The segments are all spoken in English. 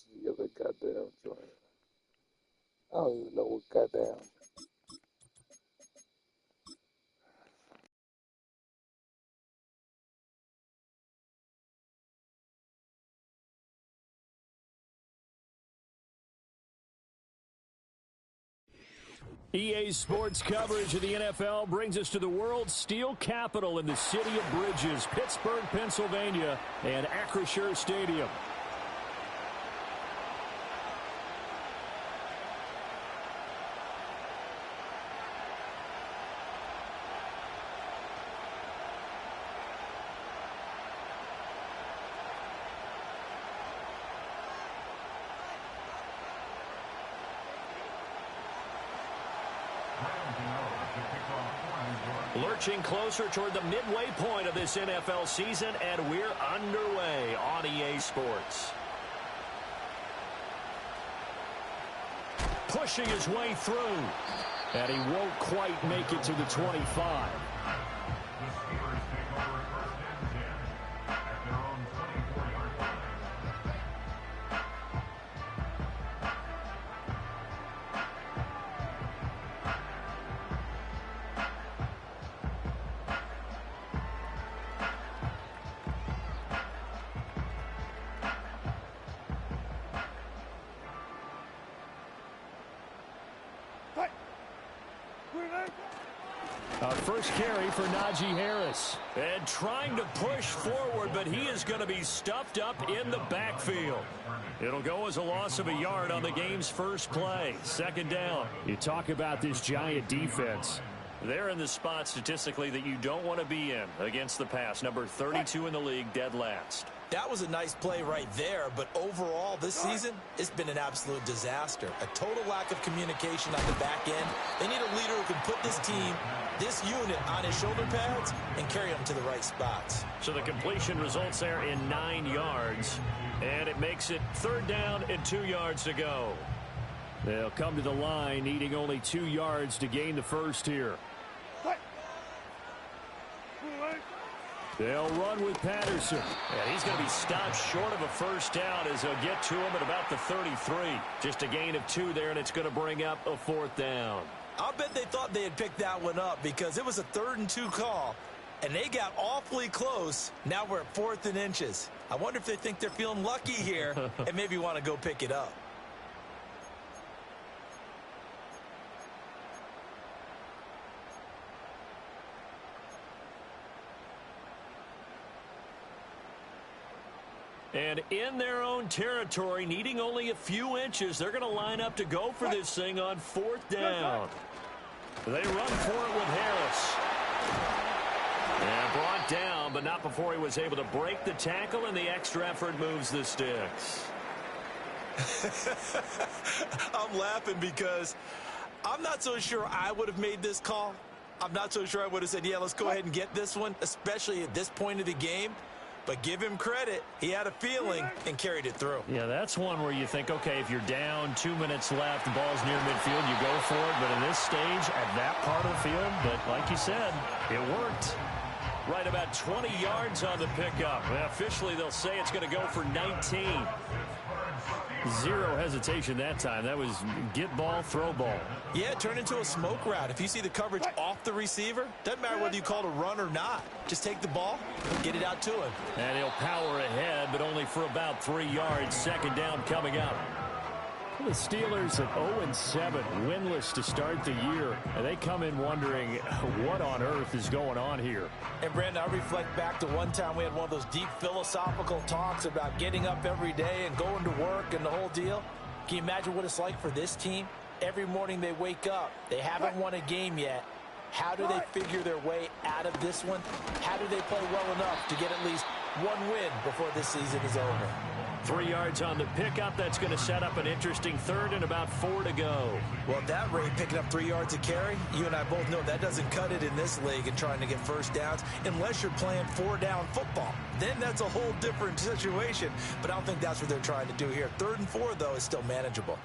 the other goddamn joint. I don't even know what goddamn. EA Sports coverage of the NFL brings us to the world's steel capital in the city of Bridges, Pittsburgh, Pennsylvania, and Acrisure Stadium. Lurching closer toward the midway point of this NFL season, and we're underway on EA Sports. Pushing his way through, and he won't quite make it to the 25. First carry for Najee Harris. And trying to push forward, but he is going to be stuffed up in the backfield. It'll go as a loss of a yard on the game's first play. Second down. You talk about this giant defense. They're in the spot statistically that you don't want to be in against the pass. Number 32 in the league, dead last. That was a nice play right there, but overall this season, it's been an absolute disaster. A total lack of communication on the back end. They need a leader who can put this team, this unit, on his shoulder pads and carry them to the right spots. So the completion results there in 9 yards, and it makes it third down and 2 yards to go. They'll come to the line needing only 2 yards to gain the first here. They'll run with Patterson. And he's going to be stopped short of a first down as he'll get to him at about the 33. Just a gain of 2 there, and it's going to bring up a fourth down. I'll bet they thought they had picked that one up because it was a 3rd and 2 call, and they got awfully close. Now we're at 4th and inches. I wonder if they think they're feeling lucky here and maybe want to go pick it up. And in their own territory, needing only a few inches, they're going to line up to go for this thing on 4th down. They run for it with Harris. And brought down, but not before he was able to break the tackle, and the extra effort moves the sticks. I'm laughing because I'm not so sure I would have made this call. I'm not so sure I would have said, yeah, let's go ahead and get this one, especially at this point of the game. But give him credit. He had a feeling and carried it through. Yeah, that's one where you think, okay, if you're down, 2 minutes left, the ball's near midfield, you go for it. But in this stage, at that part of the field, but like you said, it worked. Right about 20 yards on the pickup. And officially, they'll say it's going to go for 19. Zero hesitation that time. That was get ball, throw ball. Yeah, it turned into a smoke route. If you see the coverage off the receiver, doesn't matter whether you call it a run or not. Just take the ball, get it out to him. And he'll power ahead, but only for about 3 yards. Second down coming up. The Steelers at 0-7, winless to start the year. And they come in wondering what on earth is going on here. And, Brandon, I reflect back to one time we had one of those deep philosophical talks about getting up every day and going to work and the whole deal. Can you imagine what it's like for this team? Every morning they wake up. They haven't won a game yet. How do they figure their way out of this one? How do they play well enough to get at least one win before this season is over? 3 yards on the pickup. That's going to set up an interesting third and about 4 to go. Well, at that rate, picking up 3 yards a carry, you and I both know that doesn't cut it in this league and trying to get first downs unless you're playing 4-down football. Then that's a whole different situation. But I don't think that's what they're trying to do here. 3rd and 4, though, is still manageable.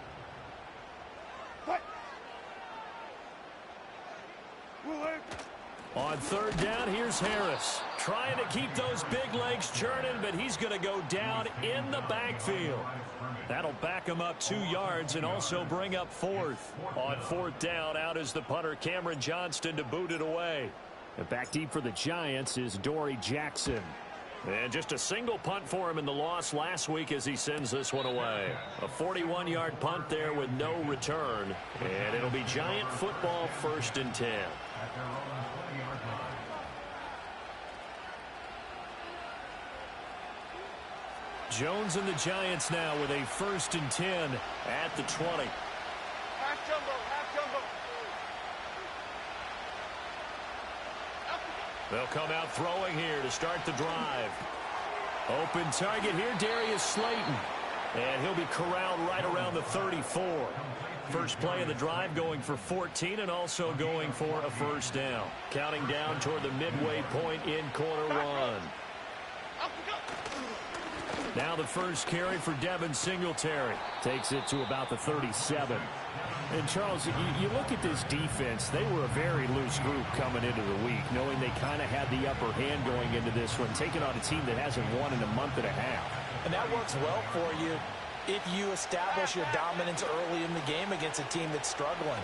On third down, here's Harris. Trying to keep those big legs churning, but he's going to go down in the backfield. That'll back him up 2 yards and also bring up fourth. On fourth down, out is the punter, Cameron Johnston, to boot it away. And back deep for the Giants is Dory Jackson. And just a single punt for him in the loss last week as he sends this one away. A 41-yard punt there with no return. And it'll be Giant football, 1st and 10. Jones and the Giants now with a 1st and 10 at the 20. Half jumbo, half jumbo. They'll come out throwing here to start the drive. Open target here, Darius Slayton. And he'll be corralled right around the 34. First play of the drive going for 14 and also going for a 1st down. Counting down toward the midway point in quarter 1. Now the first carry for Devin Singletary. Takes it to about the 37. And, Charles, you look at this defense, they were a very loose group coming into the week, knowing they kind of had the upper hand going into this one, taking on a team that hasn't won in a month and a half. And that works well for you if you establish your dominance early in the game against a team that's struggling.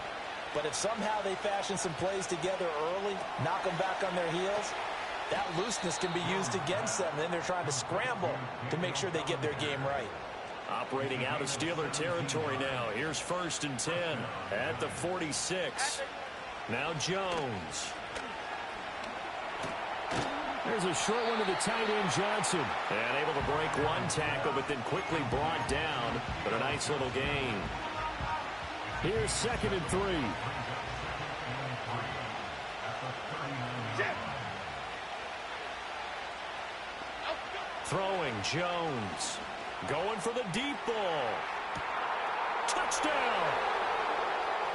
But if somehow they fashion some plays together early, knock them back on their heels, that looseness can be used against them. And then they're trying to scramble to make sure they get their game right. Operating out of Steeler territory now. Here's 1st and 10 at the 46. Now Jones. There's a short one to the tight end, Johnson. And able to break one tackle, but then quickly brought down. But a nice little gain. Here's 2nd and 3. Throwing, Jones. Going for the deep ball. Touchdown!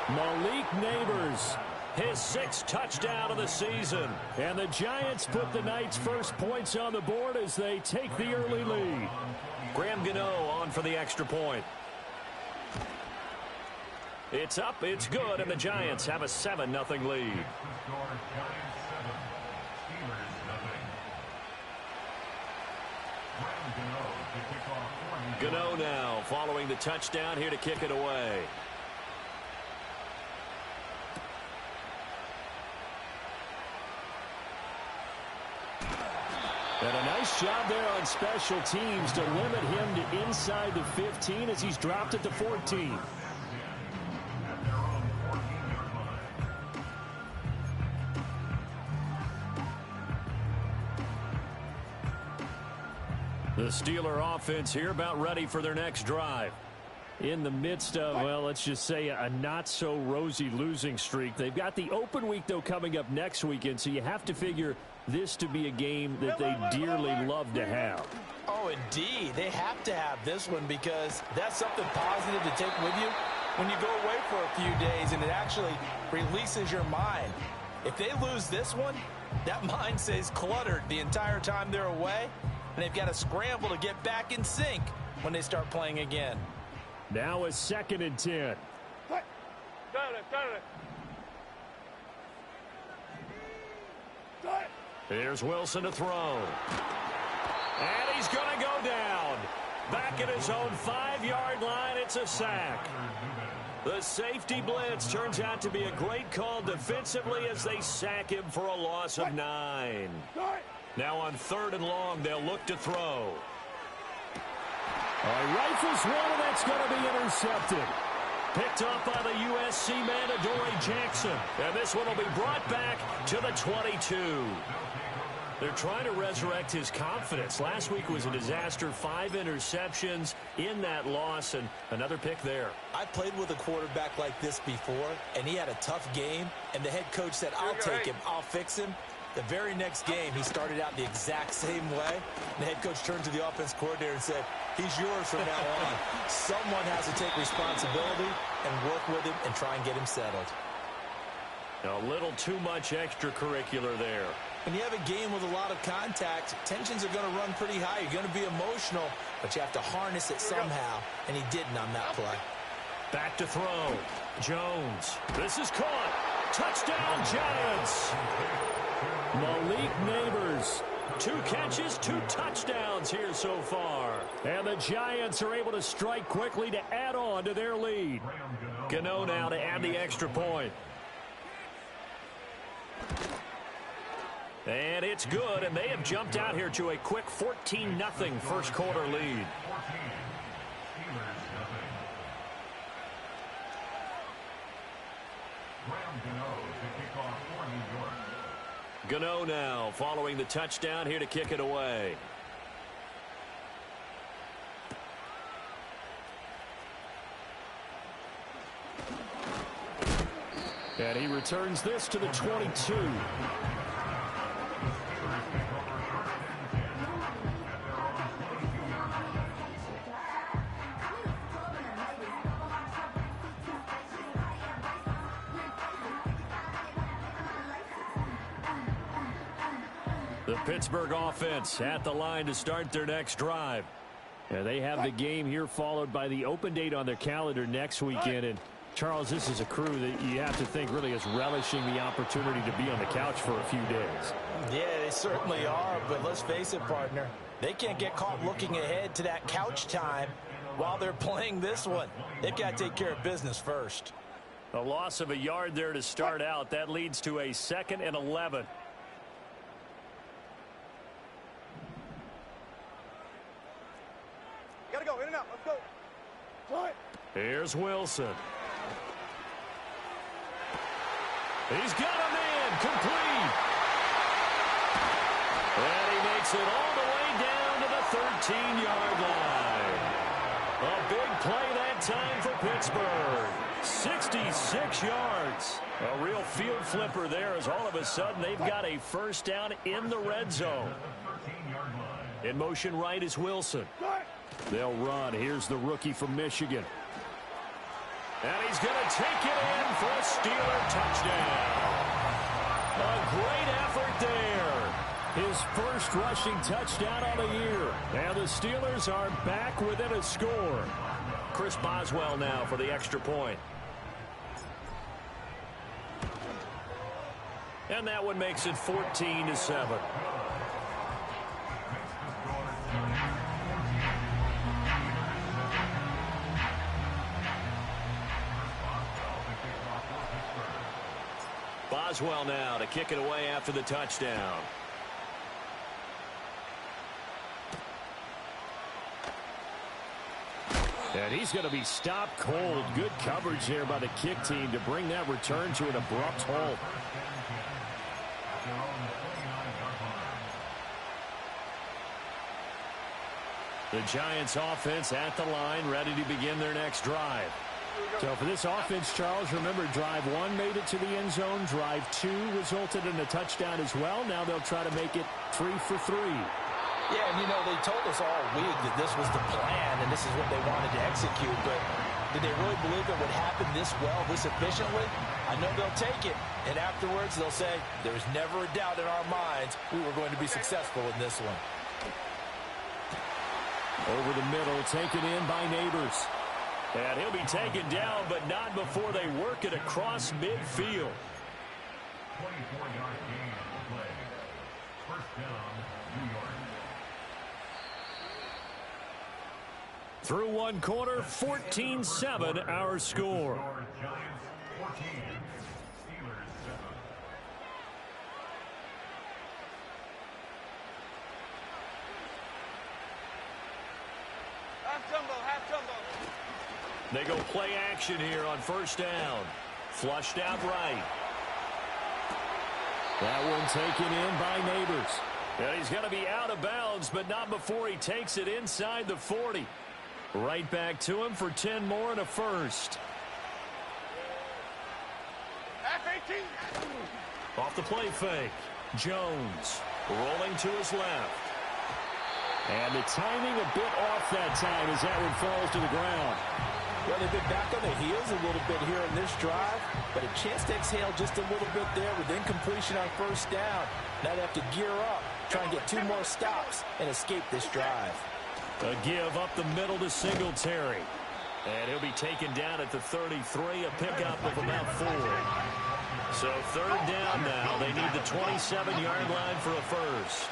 Malik Neighbors. His 6th touchdown of the season. And the Giants put the Knights' first points on the board as they take the early lead. Graham Gano on for the extra point. It's up, it's good, and the Giants have a 7-0 lead. Gano now following the touchdown here to kick it away. And a nice job there on special teams to limit him to inside the 15 as he's dropped at the 14. The Steeler offense here about ready for their next drive. In the midst of, well, let's just say a not-so-rosy losing streak. They've got the open week, though, coming up next weekend, so you have to figure this to be a game that they dearly love to have. Oh, indeed. They have to have this one because that's something positive to take with you when you go away for a few days, and it actually releases your mind. If they lose this one, that mind stays cluttered the entire time they're away, and they've got to scramble to get back in sync when they start playing again. Now a 2nd and 10. Here's Wilson to throw. And he's going to go down. Back at his own 5-yard line, it's a sack. The safety blitz turns out to be a great call defensively as they sack him for a loss of 9. Now on 3rd and long, they'll look to throw. Rifles one, and that's going to be intercepted. Picked up by the USC man, Adoree Jackson. And this one will be brought back to the 22. They're trying to resurrect his confidence. Last week was a disaster. 5 interceptions in that loss, and another pick there. I played with a quarterback like this before, and he had a tough game, and the head coach said, I'll take him, I'll fix him. The very next game, he started out the exact same way. The head coach turned to the offense coordinator and said, he's yours from now on. Someone has to take responsibility and work with him and try and get him settled. A little too much extracurricular there. When you have a game with a lot of contact, tensions are going to run pretty high. You're going to be emotional, but you have to harness it somehow, and he didn't on that play. Back to throw. Jones. This is caught. Touchdown, Giants. Malik Neighbors. 2 catches, 2 touchdowns here so far. And the Giants are able to strike quickly to add on to their lead. Gano now to add the extra point. And it's good, and they have jumped out here to a quick 14-0 first quarter lead. Gano now following the touchdown here to kick it away. And he returns this to the 22. The Pittsburgh offense at the line to start their next drive. Yeah, they have the game here followed by the open date on their calendar next weekend. And Charles, this is a crew that you have to think really is relishing the opportunity to be on the couch for a few days. Yeah, they certainly are, but let's face it, partner. They can't get caught looking ahead to that couch time while they're playing this one. They've got to take care of business first. A loss of a yard there to start out. That leads to a 2nd and 11. Gotta go, in and out, let's go. Fly. Here's Wilson. He's got a man complete. And he makes it all the way down to the 13-yard line. A big play that time for Pittsburgh. 66 yards. A real field flipper there as all of a sudden they've got a first down in the red zone. In motion right is Wilson. They'll run. Here's the rookie from Michigan. And he's going to take it in for a Steeler touchdown. A great effort there. His first rushing touchdown on the year. And the Steelers are back within a score. Chris Boswell now for the extra point. And that one makes it 14-7. Boswell now to kick it away after the touchdown. And he's going to be stopped cold. Good coverage there by the kick team to bring that return to an abrupt halt. The Giants offense at the line, ready to begin their next drive. So for this offense, Charles, remember drive 1 made it to the end zone. Drive 2 resulted in a touchdown as well. Now they'll try to make it 3 for 3. Yeah, and you know, they told us all week that this was the plan and this is what they wanted to execute, but did they really believe it would happen this well, this efficiently? I know they'll take it, and afterwards they'll say, there's never a doubt in our minds we were going to be successful in this one. Over the middle, taken in by Neighbors. And he'll be taken down, but not before they work it across midfield. 24-yard gain on the play. First down, New York. Through one quarter, 14-7 our score. Giants 14, Steelers 7. Half jumbo. They go play action here on first down. Flushed out right. That one taken in by Neighbors. And he's going to be out of bounds, but not before he takes it inside the 40. Right back to him for 10 more and a first. Half 18. Off the play fake. Jones rolling to his left. And the timing a bit off that time as that one falls to the ground. Well, they've been back on their heels a little bit here in this drive, but a chance to exhale just a little bit there with incompletion on first down. Now they have to gear up, try and get 2 more stops and escape this drive. A give up the middle to Singletary. And he'll be taken down at the 33, a pickup of about 4. So third down now. They need the 27-yard line for a first.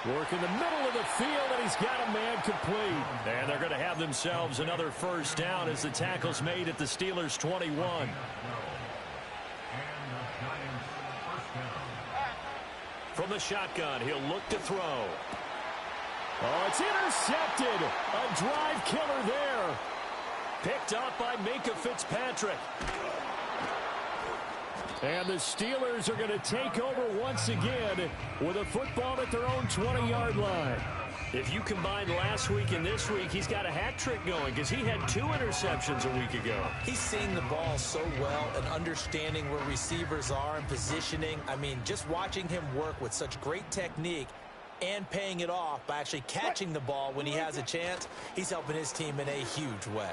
Work in the middle of the field, and he's got a man complete. And they're going to have themselves another first down as the tackle's made at the Steelers' 21. From the shotgun, he'll look to throw. Oh, it's intercepted. A drive killer there. Picked up by Minkah Fitzpatrick. And the Steelers are going to take over once again with a football at their own 20-yard line. If you combine last week and this week, he's got a hat trick going because he had 2 interceptions a week ago. He's seeing the ball so well and understanding where receivers are and positioning. I mean, just watching him work with such great technique and paying it off by actually catching the ball when he has a chance, he's helping his team in a huge way.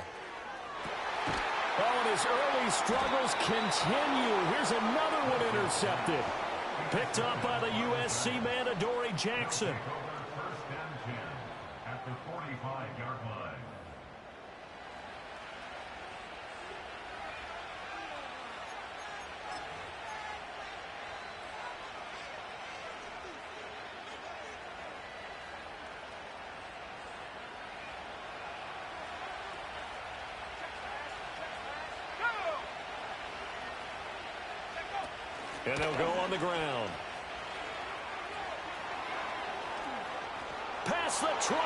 Oh, and his early struggles continue. Here's another one intercepted. Picked up by the USC man, Adoree Jackson. First and 10 at the 45-yard line. And they'll go on the ground. Past the 20.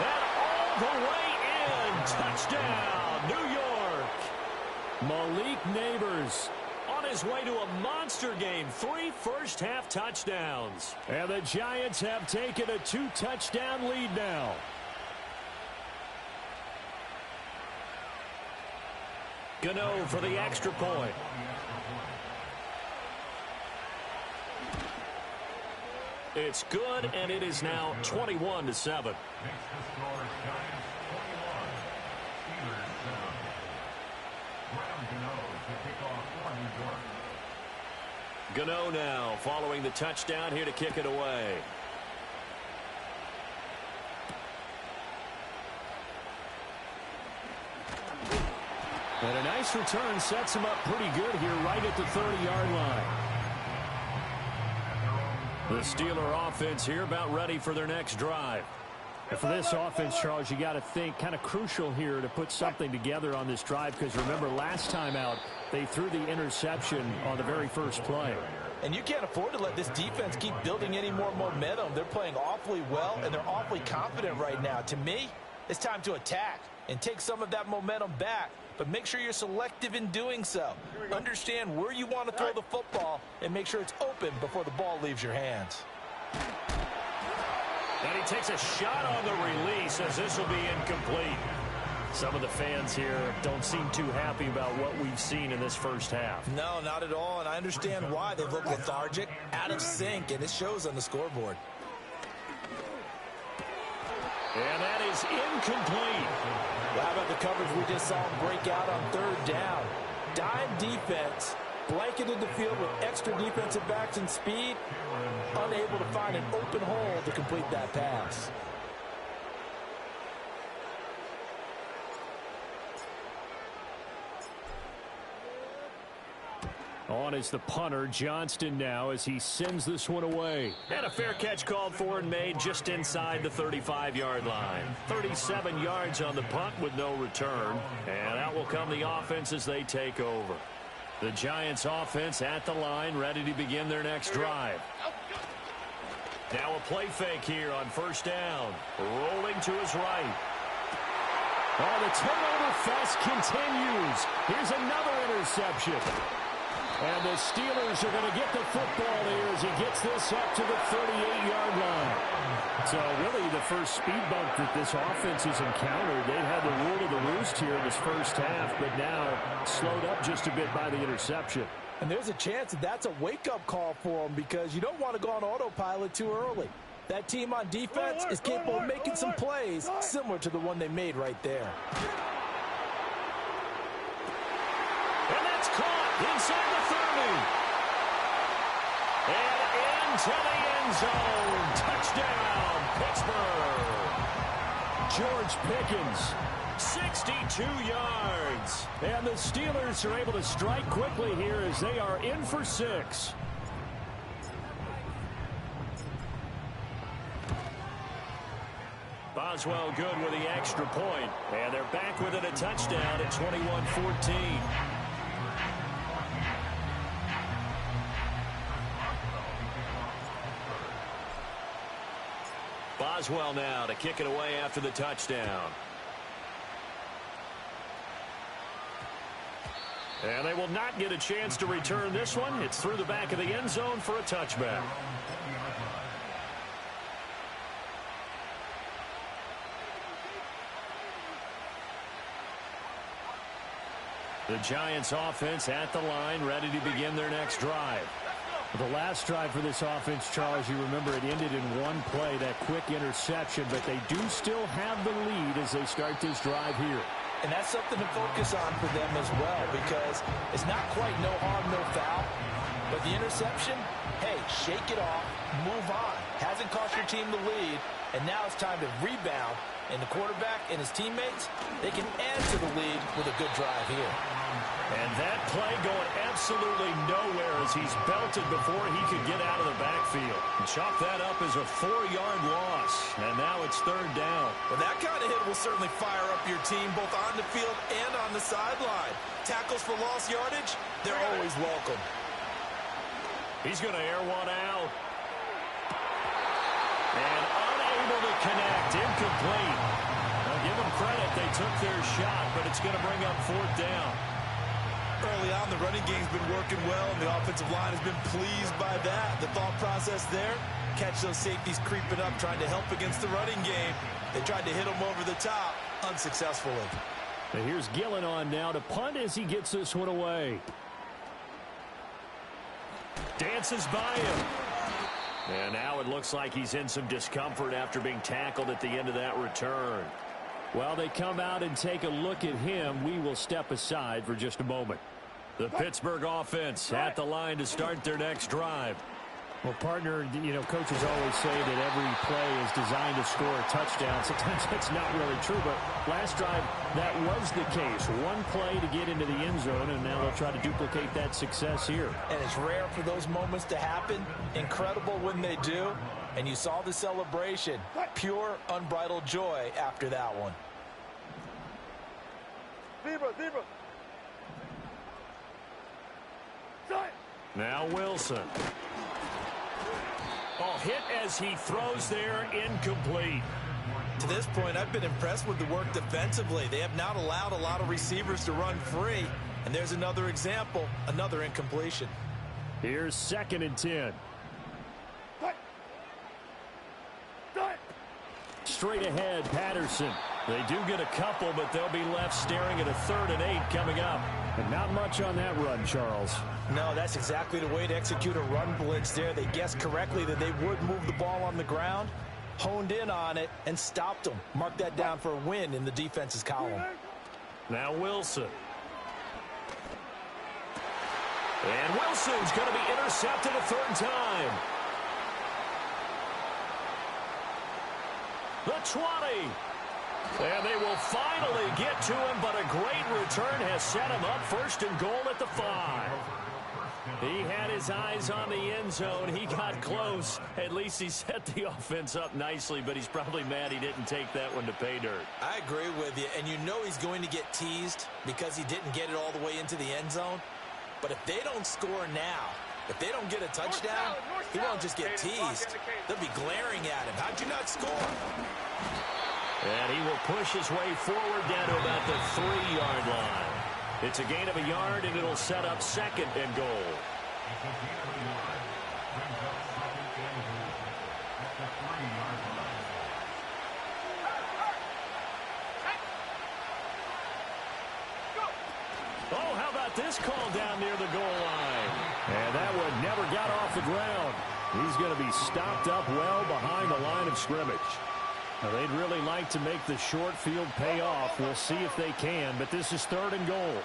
And all the way in. Touchdown, New York. Malik Nabers On his way to a monster game. 3 first-half touchdowns. And the Giants have taken a 2-touchdown lead now. Gano for the extra point. It's good, and it is now 21-7. Makes the score Giants 21, Steelers 7. Graham Gano to kick off for New York. Gano now following the touchdown here to kick it away. And a nice return sets him up pretty good here right at the 30-yard line. The Steeler offense here about ready for their next drive. And for this offense, Charles, you got to think kind of crucial here to put something together on this drive because remember last time out they threw the interception on the very first play. And you can't afford to let this defense keep building any more momentum. They're playing awfully well, and they're awfully confident right now. To me, it's time to attack and take some of that momentum back. But make sure you're selective in doing so. Understand where you want to throw the football and make sure it's open before the ball leaves your hands. And he takes a shot on the release as this will be incomplete. Some of the fans here don't seem too happy about what we've seen in this first half. No, not at all, and I understand why. They've looked lethargic, out of sync, and it shows on the scoreboard. And that is incomplete. Well, how about the coverage we just saw him break out on third down? Dime defense, blanketed the field with extra defensive backs and speed, unable to find an open hole to complete that pass. On is the punter, Johnston now as he sends this one away. And a fair catch called for and made just inside the 35-yard line. 37 yards on the punt with no return. And out will come the offense as they take over. The Giants offense at the line, ready to begin their next drive. Now a play fake here on first down. Rolling to his right. Oh, the turnover fest continues. Here's another interception. And the Steelers are going to get the football here as he gets this up to the 38-yard line. So really the first speed bump that this offense has encountered. They had the rule of the roost here in this first half, but now slowed up just a bit by the interception. And there's a chance that that's a wake-up call for them because you don't want to go on autopilot too early. That team on defense is capable of making some plays similar to the one they made right there. And that's caught inside the 30. And into the end zone. Touchdown, Pittsburgh. George Pickens 62 yards. And the Steelers are able to strike quickly here as they are in for 6. Boswell good with the extra point. And they're back within a touchdown at 21-14. Boswell now to kick it away after the touchdown. And they will not get a chance to return this one. It's through the back of the end zone for a touchback. The Giants offense at the line, ready to begin their next drive. The last drive for this offense, Charles, you remember it ended in one play, that quick interception, but they do still have the lead as they start this drive here. And that's something to focus on for them as well, because it's not quite no harm, no foul. But the interception, hey, shake it off, move on. Hasn't cost your team the lead, and now it's time to rebound. And the quarterback and his teammates, they can add to the lead with a good drive here. And that play going absolutely nowhere as he's belted before he could get out of the backfield. Chalk that up as a 4-yard loss. And now it's 3rd down. Well, that kind of hit will certainly fire up your team both on the field and on the sideline. Tackles for lost yardage, they're always welcome. He's going to air one out. And unable to connect, incomplete. Now give them credit, they took their shot, but it's going to bring up 4th down. Early on, the running game's been working well, and the offensive line has been pleased by that. The thought process there, catch those safeties creeping up, trying to help against the running game. They tried to hit them over the top, unsuccessfully. And here's Gillen on now to punt as he gets this one away. Dances by him. And now it looks like he's in some discomfort after being tackled at the end of that return. While they come out and take a look at him, we will step aside for just a moment. The Pittsburgh offense at the line to start their next drive. Well, partner, you know, coaches always say that every play is designed to score a touchdown. Sometimes that's not really true, but last drive, that was the case. One play to get into the end zone, and now they'll try to duplicate that success here. And it's rare for those moments to happen. Incredible when they do. And you saw the celebration. Pure, unbridled joy after that one. Zebra. Now Wilson. Oh, hit as he throws there, incomplete. To this point, I've been impressed with the work defensively. They have not allowed a lot of receivers to run free. And there's another example, another incompletion. Here's 2nd and 10. Straight ahead, Patterson. They do get a couple, but they'll be left staring at a 3rd and 8 coming up. And not much on that run, Charles. No, that's exactly the way to execute a run blitz there. They guessed correctly that they would move the ball on the ground, honed in on it, and stopped them. Mark that down for a win in the defense's column. Now Wilson. And Wilson's going to be intercepted a 3rd time. The 20. And they will finally get to him, but a great return has set him up 1st and goal at the 5. He had his eyes on the end zone. He got close. At least he set the offense up nicely, but he's probably mad he didn't take that one to pay dirt. I agree with you, and you know he's going to get teased because he didn't get it all the way into the end zone. But if they don't score now, if they don't get a touchdown, he won't just get teased. They'll be glaring at him. How'd you not score? And he will push his way forward down to about the 3-yard line. It's a gain of a yard, and it'll set up 2nd and goal. Oh, how about this call down near the goal line? And that one never got off the ground. He's going to be stopped up well behind the line of scrimmage. Now, they'd really like to make the short field pay off. We'll see if they can, but this is 3rd and goal.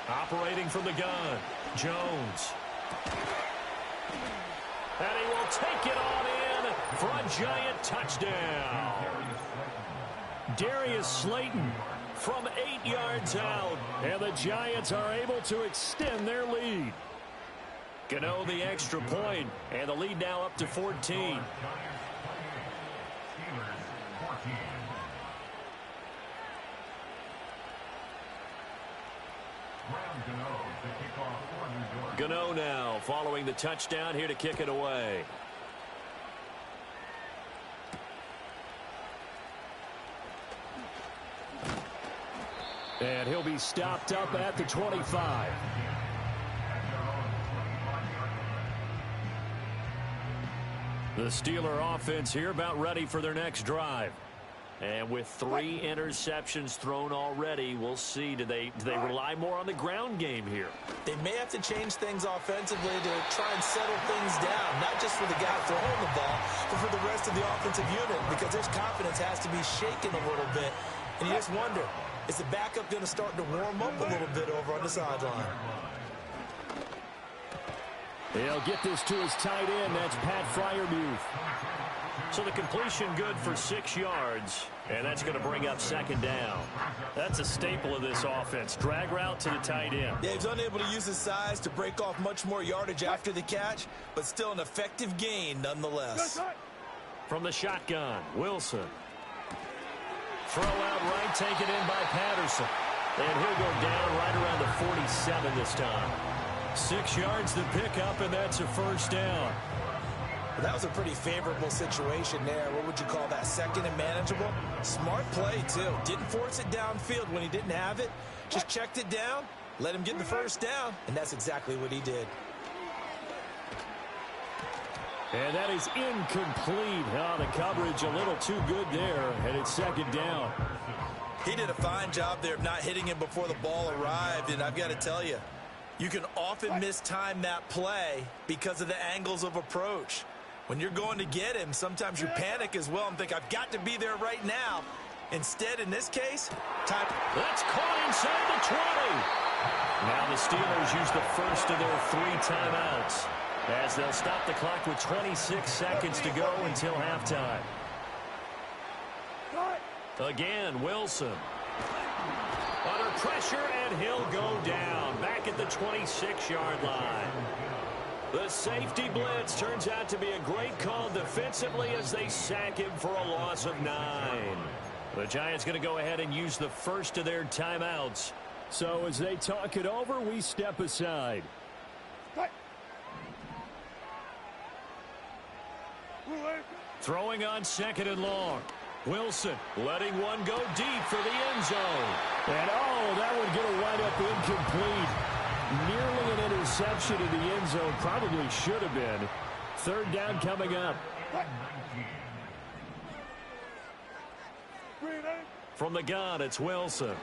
Operating from the gun, Jones. And he will take it on in for a Giant touchdown. Darius Slayton from 8 yards out. And the Giants are able to extend their lead. Gano the extra point, and the lead now up to 14. Gano now following the touchdown here to kick it away. And he'll be stopped up at the 25. The Steeler offense here about ready for their next drive. And with 3 interceptions thrown already, we'll see. Do they rely more on the ground game here? They may have to change things offensively to try and settle things down, not just for the guy throwing the ball, but for the rest of the offensive unit, because their confidence has to be shaken a little bit. And you just wonder, is the backup going to start to warm up a little bit over on the sideline? He'll get this to his tight end. That's Pat Freiermuth. So the completion good for 6 yards, and that's going to bring up second down. That's a staple of this offense. Drag route to the tight end. Yeah, he's unable to use his size to break off much more yardage after the catch, but still an effective gain nonetheless. From the shotgun, Wilson. Throw out right, taken in by Patterson. And he'll go down right around the 47 this time. 6 yards to pick up, and that's a first down. Well, that was a pretty favorable situation there. What would you call that? Second and manageable? Smart play, too. Didn't force it downfield when he didn't have it. Just checked it down, let him get the first down, and that's exactly what he did. And that is incomplete. Oh, the coverage a little too good there, and it's second down. He did a fine job there of not hitting him before the ball arrived, and I've got to tell you, you can often mistime that play because of the angles of approach. When you're going to get him, sometimes you panic as well and think, I've got to be there right now. Instead, in this case, time. That's caught inside the 20. Now the Steelers use the first of their 3 timeouts as they'll stop the clock with 26 seconds to go until halftime. Again, Wilson. Under pressure, and he'll go down back at the 26-yard line. The safety blitz turns out to be a great call defensively as they sack him for a loss of 9. The Giants going to go ahead and use the first of their timeouts. So as they talk it over, we step aside. Throwing on second and long. Wilson letting one go deep for the end zone. And that would get a wind-up incomplete. Nearly an interception in the end zone. Probably should have been. Third down coming up. From the gun, it's Wilson.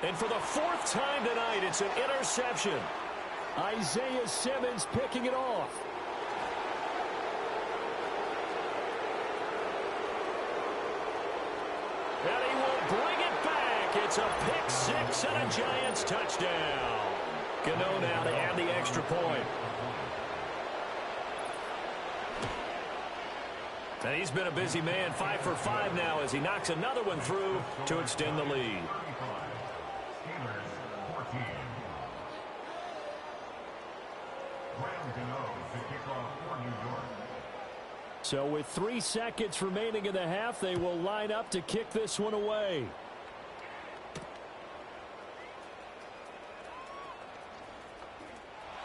And for the 4th time tonight, it's an interception. Isaiah Simmons picking it off. And he will bring it back. It's a pick 6 and a Giants touchdown. Gano now to add the extra point. And he's been a busy man, 5 for 5 now as he knocks another one through to extend the lead. So with 3 seconds remaining in the half, they will line up to kick this one away.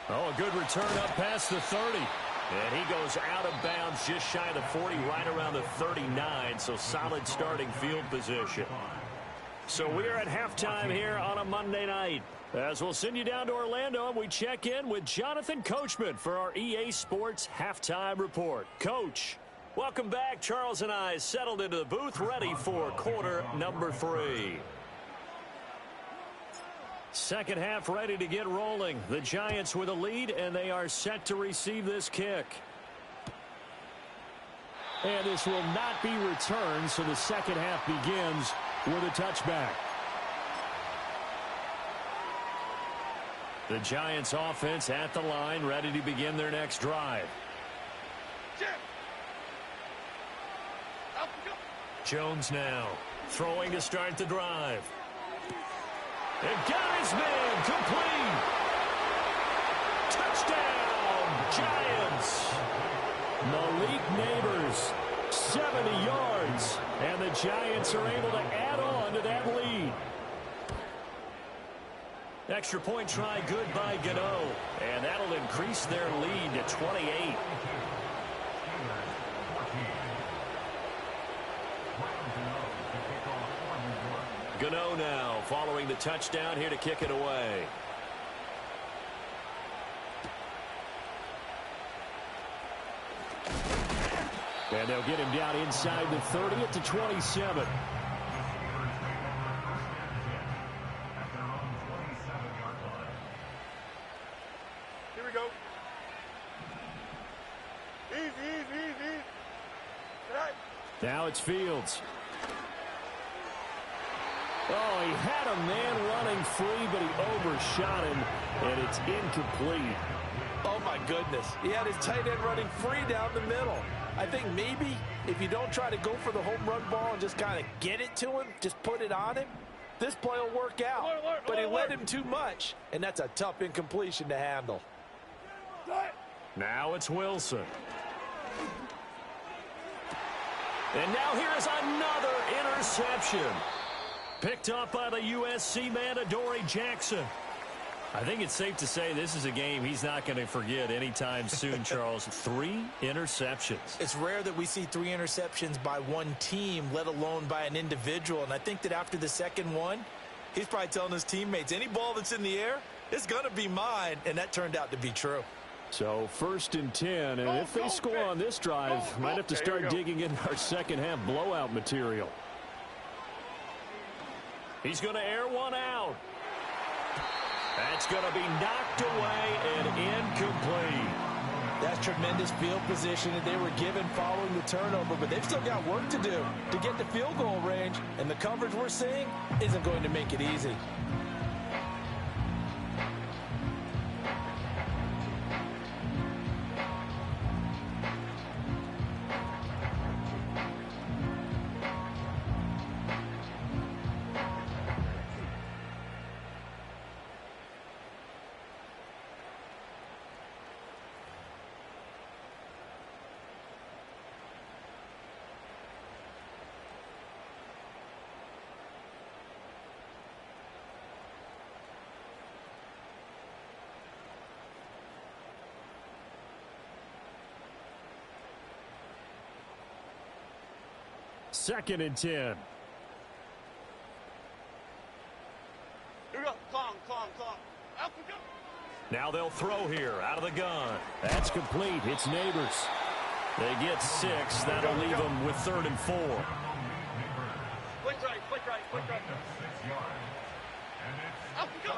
A good return up past the 30. And he goes out of bounds just shy of the 40, right around the 39. So solid starting field position. So we're at halftime here on a Monday night. As we'll send you down to Orlando, and we check in with Jonathan Coachman for our EA Sports Halftime Report. Coach, welcome back. Charles and I settled into the booth, ready for quarter number 3. Second half ready to get rolling. The Giants with a lead, and they are set to receive this kick. And this will not be returned, so the second half begins with a touchback. The Giants offense at the line, ready to begin their next drive. Jones now throwing to start the drive. And got his man complete. Touchdown, Giants. Malik Nabers, 70 yards. And the Giants are able to add on to that lead. Extra point try good by Gano. And that'll increase their lead to 28. Gano now following the touchdown here to kick it away. And they'll get him down inside the 30 at the 27. Here we go. Easy. Right. Now it's Fields. Oh, he had a man running free, but he overshot him, and it's incomplete. Oh, my goodness. He had his tight end running free down the middle. I think maybe if you don't try to go for the home run ball and just kind of get it to him, just put it on him, this play will work out. But he led him too much, and that's a tough incompletion to handle. Now it's Wilson. And now here is another interception. Picked up by the USC man, Adoree Jackson. I think it's safe to say this is a game he's not going to forget anytime soon, Charles. 3 interceptions. It's rare that we see 3 interceptions by one team, let alone by an individual. And I think that after the second one, he's probably telling his teammates, any ball that's in the air, it's going to be mine. And that turned out to be true. So 1st and 10, and if they score on this drive, might have to start digging in our second half blowout material. He's going to air one out. That's going to be knocked away and incomplete. That's tremendous field position that they were given following the turnover, but they've still got work to do to get to field goal range, and the coverage we're seeing isn't going to make it easy. Second and 10. Here we go. Calm. Out we go. Now they'll throw here out of the gun. That's complete. It's Nabers. They get 6. That'll leave them with 3rd and 4. Quick right. Out we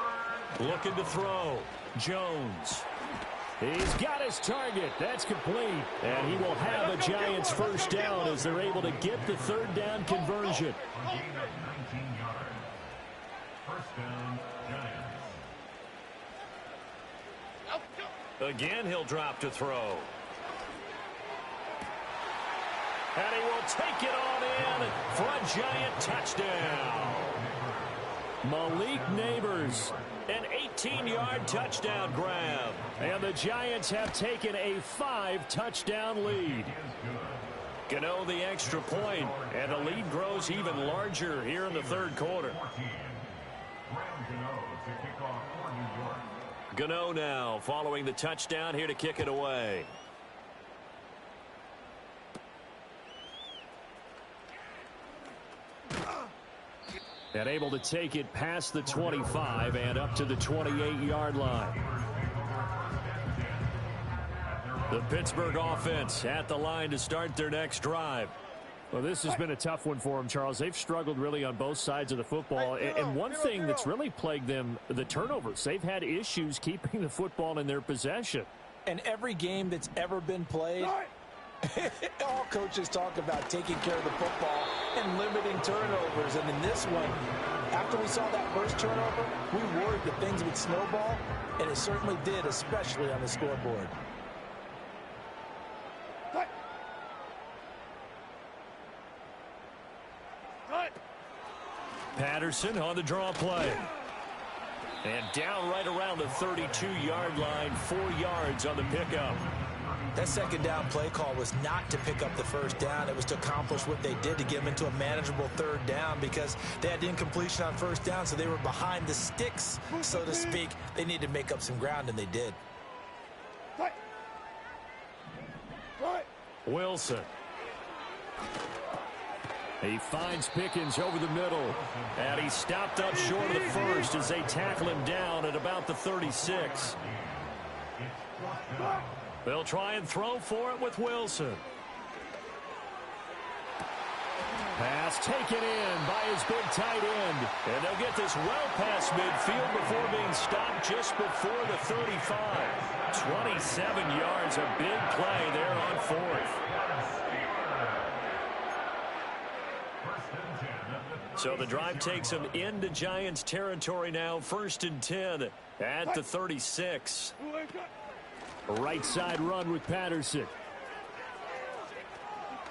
go. Looking to throw. Jones. He's got his target. That's complete. And he will have a Giants first down as they're able to get the 3rd down conversion. First down, Giants. Out we go. Again, he'll drop to throw. And he will take it on in for a Giant touchdown. Malik Nabers. An 18-yard touchdown grab. And the Giants have taken a 5-touchdown lead. Gano the extra point, and the lead grows even larger here in the 3rd quarter. Gano now following the touchdown here to kick it away. And able to take it past the 25 and up to the 28-yard line. The Pittsburgh offense at the line to start their next drive. Well, this has been a tough one for them, Charles. They've struggled really on both sides of the football. And one thing that's really plagued them, the turnovers. They've had issues keeping the football in their possession. And every game that's ever been played, all coaches talk about taking care of the football and limiting turnovers. And in this one, After we saw that first turnover, we worried that things would snowball, and it certainly did, especially on the scoreboard. Patterson on the draw play. And down right around the 32-yard line, 4 yards on the pickup. That second down play call was not to pick up the first down. It was to accomplish what they did to get them into a manageable third down because they had incompletion on first down, so they were behind the sticks, so to speak. They needed to make up some ground, and they did. Wilson. He finds Pickens over the middle, and he stopped up short of the first as they tackle him down at about the 36. They'll try and throw for it with Wilson. Pass taken in by his big tight end, and they'll get this well past midfield before being stopped just before the 35. 27 yards, a big play there on fourth. So the drive takes them into Giants territory now. 1st and 10 at the 36. Right side run with Patterson.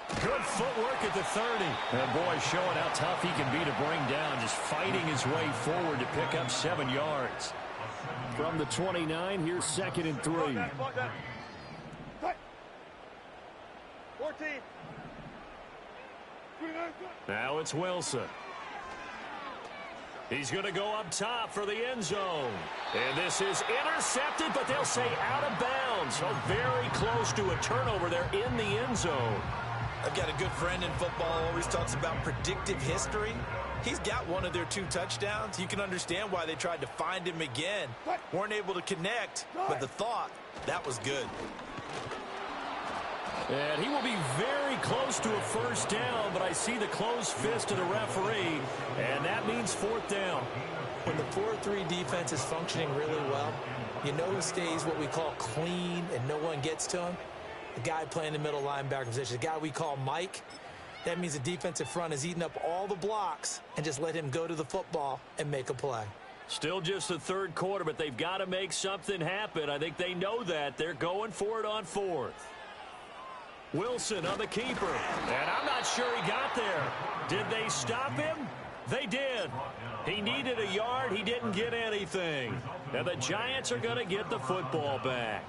Good footwork at the 30. And boy, showing how tough he can be to bring down. Just fighting his way forward to pick up 7 yards. From the 29, here's 2nd and 3. 14. Now it's Wilson. He's going to go up top for the end zone. And this is intercepted, but they'll say out of bounds. So very close to a turnover there in the end zone. I've got a good friend in football, always talks about predictive history. He's got one of their 2 touchdowns. You can understand why they tried to find him again. Weren't able to connect, but the thought, that was good. And he will be very close to a first down, but I see the closed fist of the referee, and that means 4th down. When the 4-3 defense is functioning really well, you know who stays what we call clean and no one gets to him? The guy playing the middle linebacker position, the guy we call Mike. That means the defensive front is eating up all the blocks and just let him go to the football and make a play. Still just the 3rd quarter, but they've got to make something happen. I think they know that. They're going for it on 4th. Wilson on the keeper, and I'm not sure he got there. Did they stop him? They did. He needed a yard. He didn't get anything. And the Giants are going to get the football back.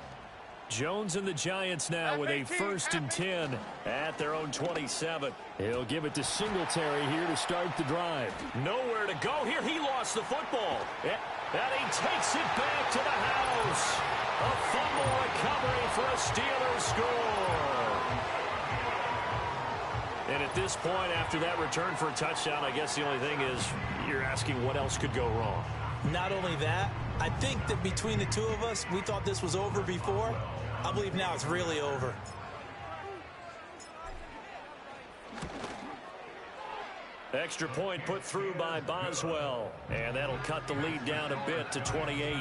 Jones and the Giants now with a 1st and 10 at their own 27. He'll give it to Singletary here to start the drive. Nowhere to go here. He lost the football. And he takes it back to the house. A fumble recovery for a Steelers score. And at this point, after that return for a touchdown, I guess the only thing is you're asking what else could go wrong. Not only that, I think that between the 2 of us, we thought this was over before. I believe now it's really over. Extra point put through by Boswell. And that'll cut the lead down a bit to 28.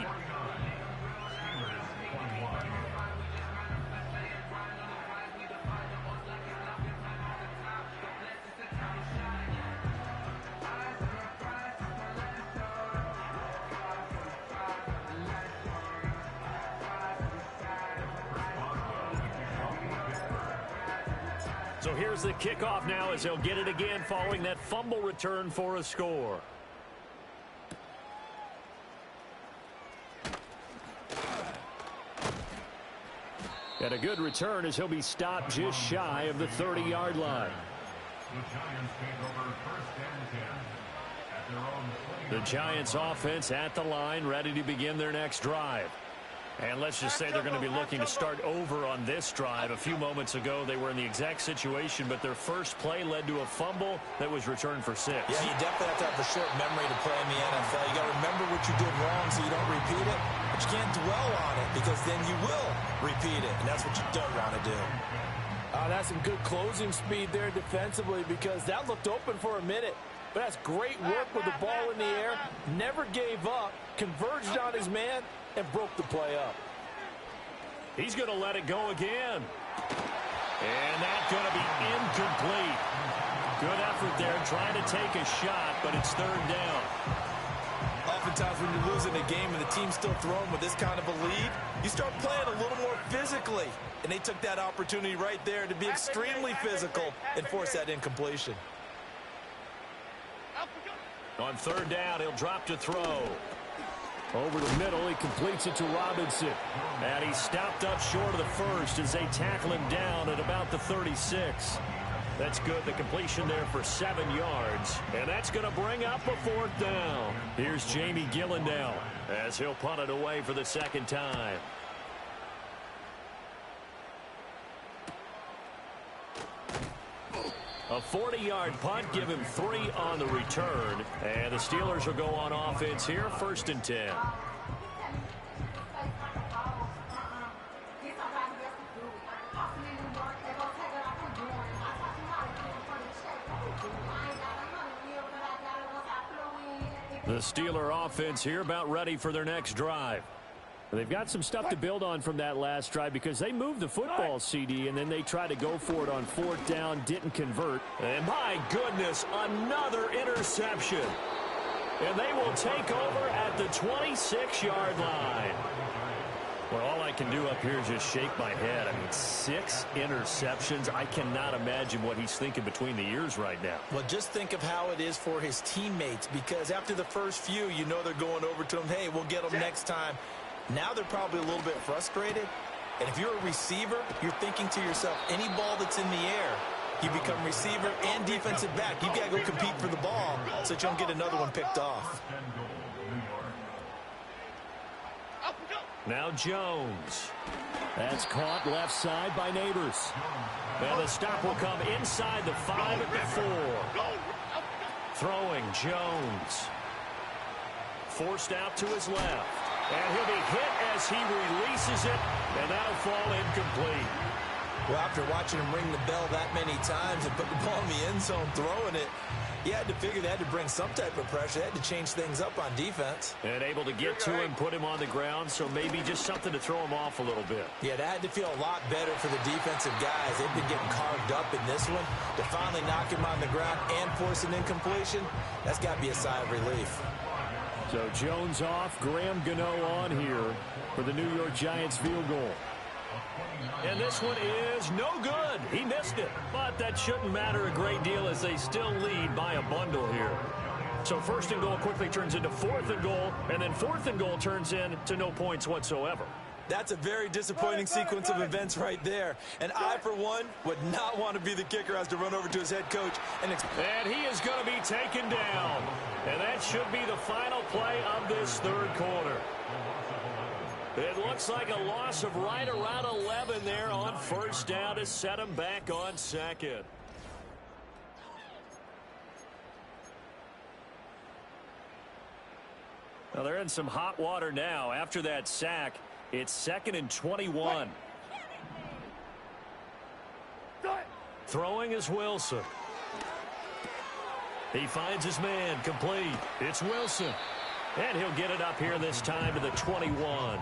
So here's the kickoff now as they'll get it again following that fumble return for a score. And a good return as he'll be stopped just shy of the 30-yard line. The Giants offense at the line, ready to begin their next drive. And let's just say they're going to be looking to start over on this drive. A few moments ago, they were in the exact situation, but their first play led to a fumble that was returned for 6. Yeah, you definitely have to have a short memory to play in the NFL. You got to remember what you did wrong so you don't repeat it, but you can't dwell on it because then you will repeat it, and that's what you don't want to do. That's some good closing speed there defensively because that looked open for a minute. But that's great work with the ball in the air. Never gave up, converged on his man, and broke the play up. He's going to let it go again. And that's going to be incomplete. Good effort there, trying to take a shot, but it's third down. Oftentimes when you're losing a game and the team's still throwing with this kind of a lead, you start playing a little more physically. And they took that opportunity right there to be extremely physical and force that incompletion. On third down, he'll drop to throw. Over the middle, he completes it to Robinson. And he's stopped up short of the first as they tackle him down at about the 36. That's good. The completion there for 7 yards. And that's going to bring up a fourth down. Here's Jamie Gillandale as he'll punt it away for the second time. A 40-yard punt, give him 3 on the return. And the Steelers will go on offense here, 1st and 10. The Steeler offense here about ready for their next drive. They've got some stuff to build on from that last drive because they moved the football, CD, and then they tried to go for it on 4th down, didn't convert. And my goodness, another interception. And they will take over at the 26-yard line. Well, all I can do up here is just shake my head. I mean, 6 interceptions. I cannot imagine what he's thinking between the ears right now. Well, just think of how it is for his teammates, because after the first few, you know they're going over to him, hey, we'll get them next time. Now they're probably a little bit frustrated. And if you're a receiver, you're thinking to yourself, any ball that's in the air, you become receiver and defensive back. You've got to go compete for the ball so that you don't get another one picked off. Now Jones. That's caught left side by Neighbors. And the stop will come inside the 5 at the 4. Throwing Jones. Forced out to his left. And he'll be hit as he releases it, and that'll fall incomplete. Well, after watching him ring the bell that many times and put the ball in the end zone throwing it, you had to figure they had to bring some type of pressure. They had to change things up on defense. And able to get to him, put him on the ground, so maybe just something to throw him off a little bit. Yeah, that had to feel a lot better for the defensive guys. They've been getting carved up in this one. To finally knock him on the ground and force an incompletion, that's got to be a sigh of relief. So Jones off, Graham Gano on here for the New York Giants field goal. And this one is no good. He missed it. But that shouldn't matter a great deal as they still lead by a bundle here. So 1st and goal quickly turns into 4th and goal, and then 4th and goal turns into no points whatsoever. That's a very disappointing sequence of events right there. And I, for one, would not want to be the kicker as to run over to his head coach. And he is going to be taken down. And that should be the final play of this 3rd quarter. It looks like a loss of right around 11 there on 1st down to set him back on 2nd. Well, they're in some hot water now. After that sack, it's 2nd and 21. Throwing is Wilson. He finds his man, complete. It's Wilson. And he'll get it up here this time to the 21.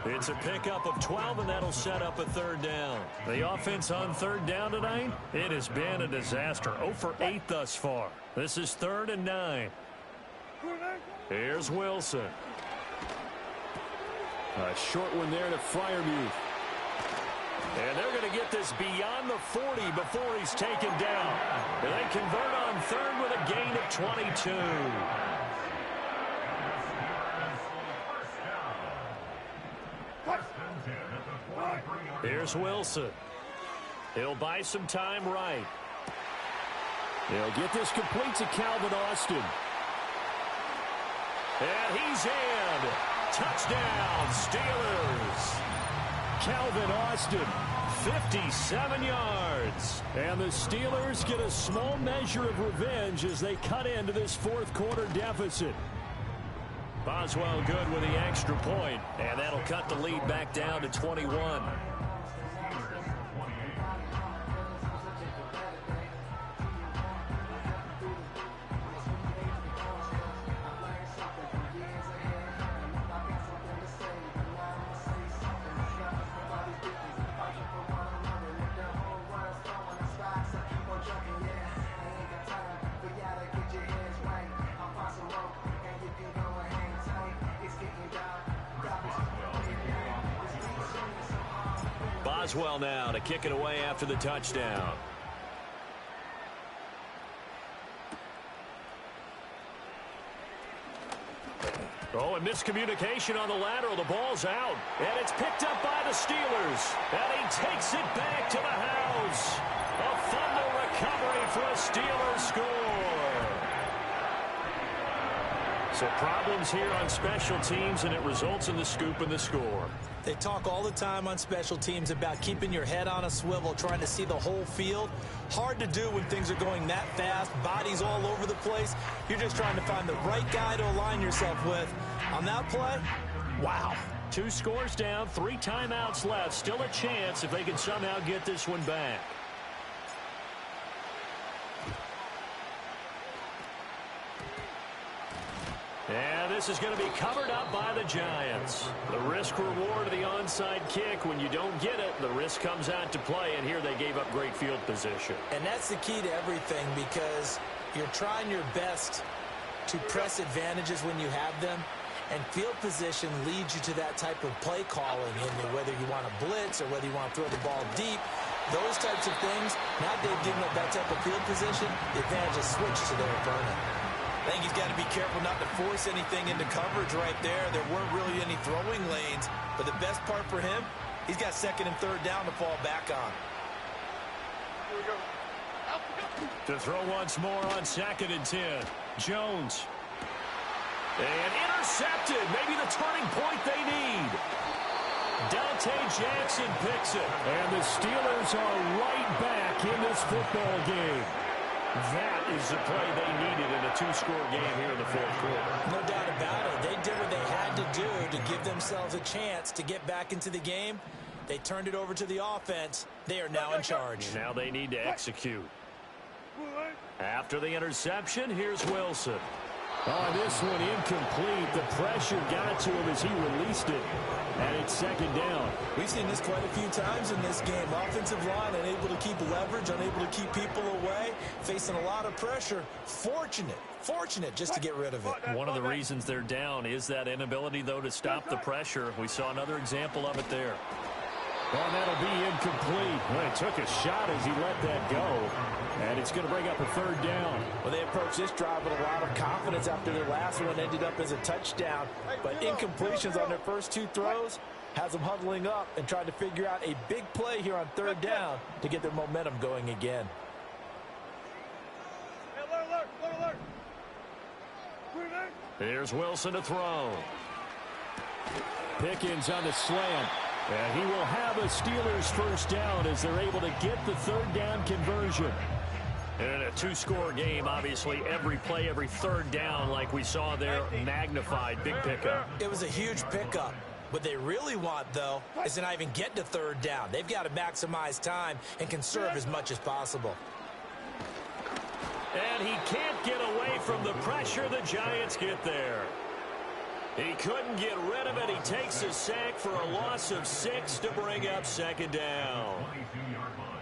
It's a pickup of 12, and that'll set up a 3rd down. The offense on 3rd down tonight, it has been a disaster. 0 for 8 thus far. This is 3rd and 9. Here's Wilson. A short one there to Freiermuth. And they're going to get this beyond the 40 before he's taken down. And they convert on 3rd with a gain of 22. Here's Wilson. He'll buy some time right. They'll get this complete to Calvin Austin. And he's in. Touchdown, Steelers. Calvin Austin, 57 yards. And the Steelers get a small measure of revenge as they cut into this 4th quarter deficit. Boswell good with the extra point, and that'll cut the lead back down to 21. Boswell now to kick it away after the touchdown. Oh, and miscommunication on the lateral. The ball's out, and it's picked up by the Steelers. And he takes it back to the house. A fumble recovery for a Steelers score. So problems here on special teams, and it results in the scoop and the score. They talk all the time on special teams about keeping your head on a swivel, trying to see the whole field. Hard to do when things are going that fast, bodies all over the place. You're just trying to find the right guy to align yourself with. On that play, wow. 2 scores down, 3 timeouts left. Still a chance if they can somehow get this one back. And this is going to be covered up by the Giants. The risk-reward of the onside kick. When you don't get it, the risk comes out to play, and here they gave up great field position. And that's the key to everything, because you're trying your best to press advantages when you have them, and field position leads you to that type of play calling, and whether you want to blitz or whether you want to throw the ball deep, those types of things. Now they've given up that type of field position, the advantage is switched to their opponent. I think he's got to be careful not to force anything into coverage right there. There weren't really any throwing lanes, but the best part for him, he's got 2nd and 3rd down to fall back on. Here we go. To throw once more on 2nd and 10. Jones. And intercepted. Maybe the turning point they need. Dante Jackson picks it. And the Steelers are right back in this football game. That is the play they needed in a 2-score game here in the 4th quarter. No doubt about it. They did what they had to do to give themselves a chance to get back into the game. They turned it over to the offense. They are now in charge. Now they need to execute. After the interception, here's Wilson. Oh, this one incomplete. The pressure got to him as he released it. And it's 2nd down. We've seen this quite a few times in this game. Offensive line unable to keep leverage, unable to keep people away, facing a lot of pressure. Fortunate just to get rid of it. One of the reasons they're down is that inability, though, to stop the pressure. We saw another example of it there. Well, that'll be incomplete. Well, he took a shot as he let that go. And it's going to bring up a 3rd down. Well, they approached this drive with a lot of confidence after their last one ended up as a touchdown. But incompletions on their first 2 throws has them huddling up and trying to figure out a big play here on 3rd down to get their momentum going again. Here's Wilson to throw. Pickens on the slant. And he will have a Steelers 1st down as they're able to get the 3rd down conversion. In a 2-score game, obviously, every play, every 3rd down, like we saw there, magnified. Big pickup. It was a huge pickup. What they really want, though, is to not even get to 3rd down. They've got to maximize time and conserve as much as possible. And he can't get away from the pressure. The Giants get there. He couldn't get rid of it. He takes a sack for a loss of 6 to bring up 2nd down. 22-yard line.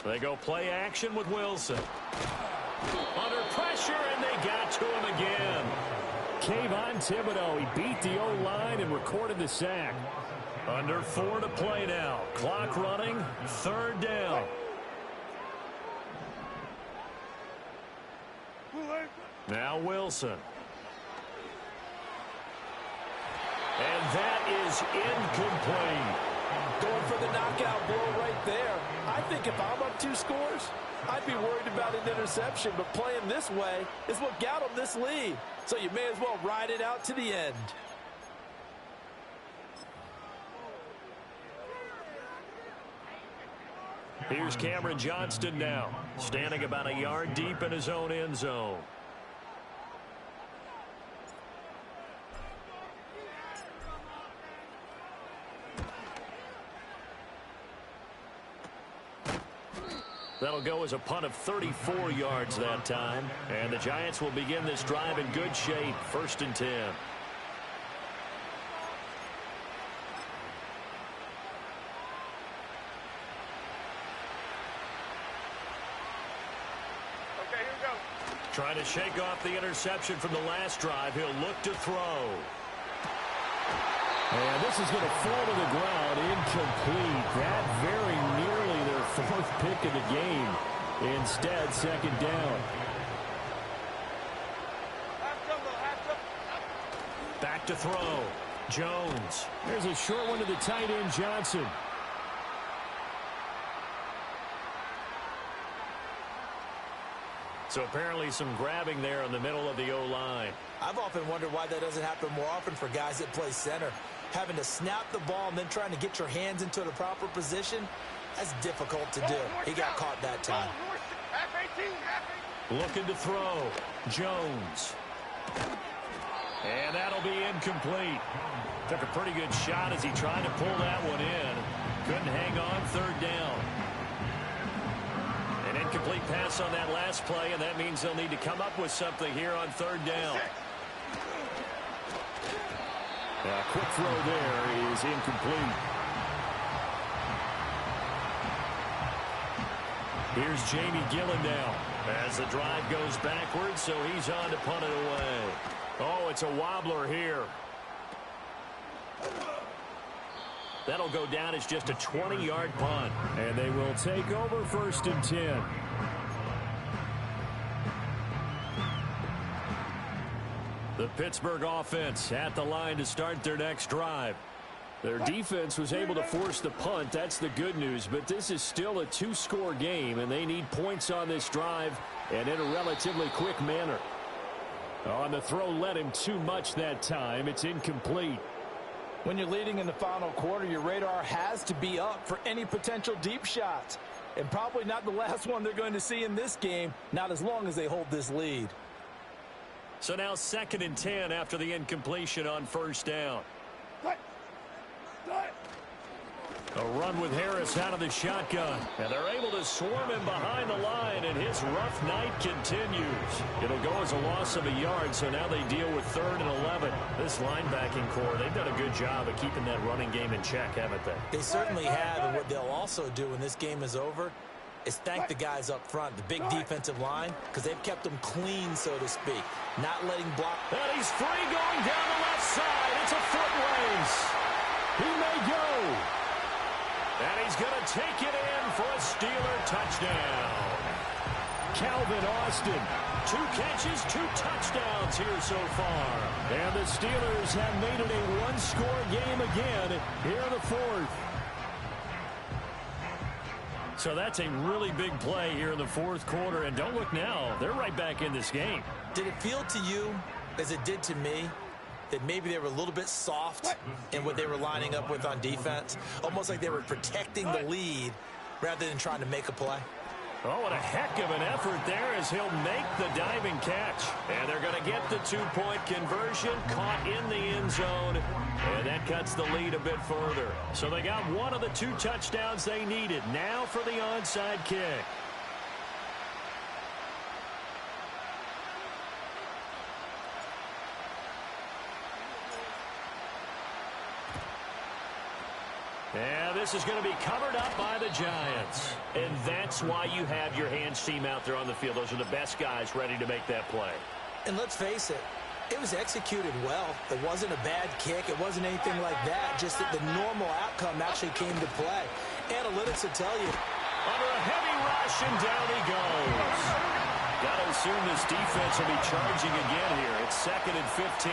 They go play action with Wilson. Under pressure, and they got to him again. Kayvon Thibodeau, he beat the O-line and recorded the sack. Under 4 to play now. Clock running, 3rd down. Now Wilson. And that is incomplete. Going for the knockout blow right there. I think if I'm up 2 scores, I'd be worried about an interception, but playing this way is what got them this lead. So you may as well ride it out to the end. Here's Cameron Johnston now, standing about a yard deep in his own end zone. That'll go as a punt of 34 yards that time. And the Giants will begin this drive in good shape. 1st and 10. Trying to shake off the interception from the last drive. He'll look to throw. And this is going to fall to the ground, incomplete. That very nearly their fourth pick of the game. Instead, second down. Back to throw. Jones. There's a short one to the tight end, Johnson. So apparently some grabbing there in the middle of the O-line. I've often wondered why that doesn't happen more often for guys that play center. Having to snap the ball and then trying to get your hands into the proper position, that's difficult to do. He got caught that time. Looking to throw. Jones. And that'll be incomplete. Took a pretty good shot as he tried to pull that one in. Couldn't hang on, third down. An incomplete pass on that last play, and that means they'll need to come up with something here on third down. A quick throw there is incomplete. Here's Jamie Gillen now as the drive goes backwards, so he's on to punt it away. Oh, it's a wobbler here. That'll go down as just a 20-yard punt. And they will take over 1st and 10. The Pittsburgh offense at the line to start their next drive. Their defense was able to force the punt. That's the good news. But this is still a 2-score game, and they need points on this drive and in a relatively quick manner. On the throw, led him too much that time. It's incomplete. When you're leading in the final quarter, your radar has to be up for any potential deep shots. And probably not the last one they're going to see in this game, not as long as they hold this lead. So now 2nd and 10 after the incompletion on 1st down. A run with Harris out of the shotgun. And they're able to swarm him behind the line, and his rough night continues. It'll go as a loss of a yard, so now they deal with 3rd and 11. This linebacking core, they've done a good job of keeping that running game in check, haven't they? They certainly have, and what they'll also do when this game is over is thank the guys up front, the big defensive line, because they've kept them clean, so to speak. Not letting block. And he's free going down the left side. It's a foot race. He may go. And he's going to take it in for a Steeler touchdown. Calvin Austin. 2 catches, 2 touchdowns here so far. And the Steelers have made it a 1-score game again here in the 4th. So that's a really big play here in the 4th quarter. And don't look now. They're right back in this game. Did it feel to you, as it did to me, that maybe they were a little bit soft in what they were lining up with on defense? Almost like they were protecting the lead rather than trying to make a play. Oh, what a heck of an effort there as he'll make the diving catch. And they're going to get the 2-point conversion, caught in the end zone. And that cuts the lead a bit further. So they got one of the 2 touchdowns they needed. Now for the onside kick. And this is going to be covered up by the Giants. And that's why you have your hands team out there on the field. Those are the best guys ready to make that play. And let's face it, it was executed well. It wasn't a bad kick. It wasn't anything like that. Just that the normal outcome actually came to play. Analytics will tell you. Under a heavy rush, and down he goes. Got to assume this defense will be charging again here. It's 2nd and 15.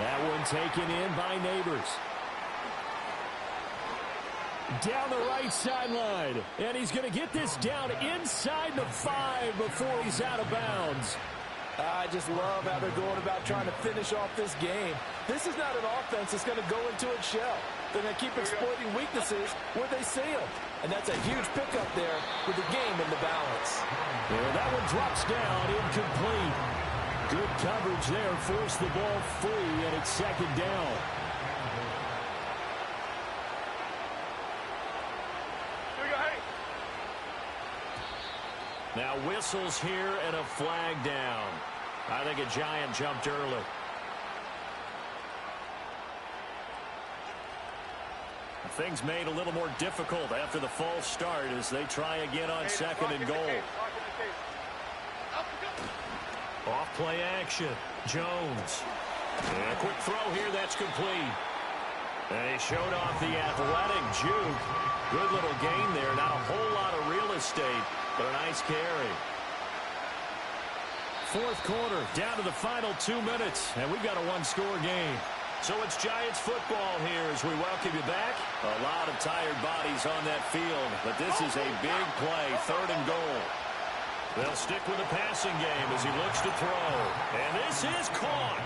That one taken in by Neighbors. Down the right sideline. And he's going to get this down inside the 5 before he's out of bounds. I just love how they're going about trying to finish off this game. This is not an offense that's going to go into its shell. They're going to keep exploiting weaknesses where they see them. And that's a huge pickup there with the game in the balance. And that one drops down, incomplete. Good coverage there, forced the ball free, and it's 2nd down. Now whistles here and a flag down. I think a Giant jumped early. Things made a little more difficult after the false start as they try again on 2nd and goal. Off play action. Jones. And a quick throw here. That's complete. And he showed off the athletic juke. Good little gain there. Not a whole lot of real estate, but a nice carry. Fourth quarter, down to the final 2 minutes, and we've got a one-score game. So it's Giants football here as we welcome you back. A lot of tired bodies on that field, but this is a big play, 3rd and goal. They'll stick with the passing game as he looks to throw. And this is caught.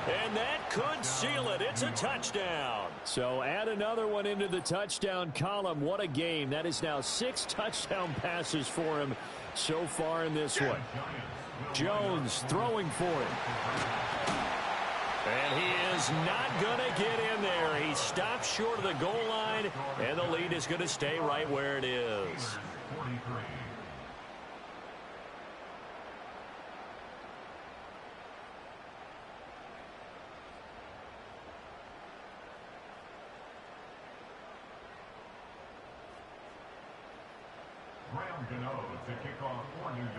And that could seal it. It's a touchdown. So add another one into the touchdown column. What a game. That is now 6 touchdown passes for him so far in this one. Jones throwing for it. And he is not going to get in there. He stops short of the goal line, and the lead is going to stay right where it is.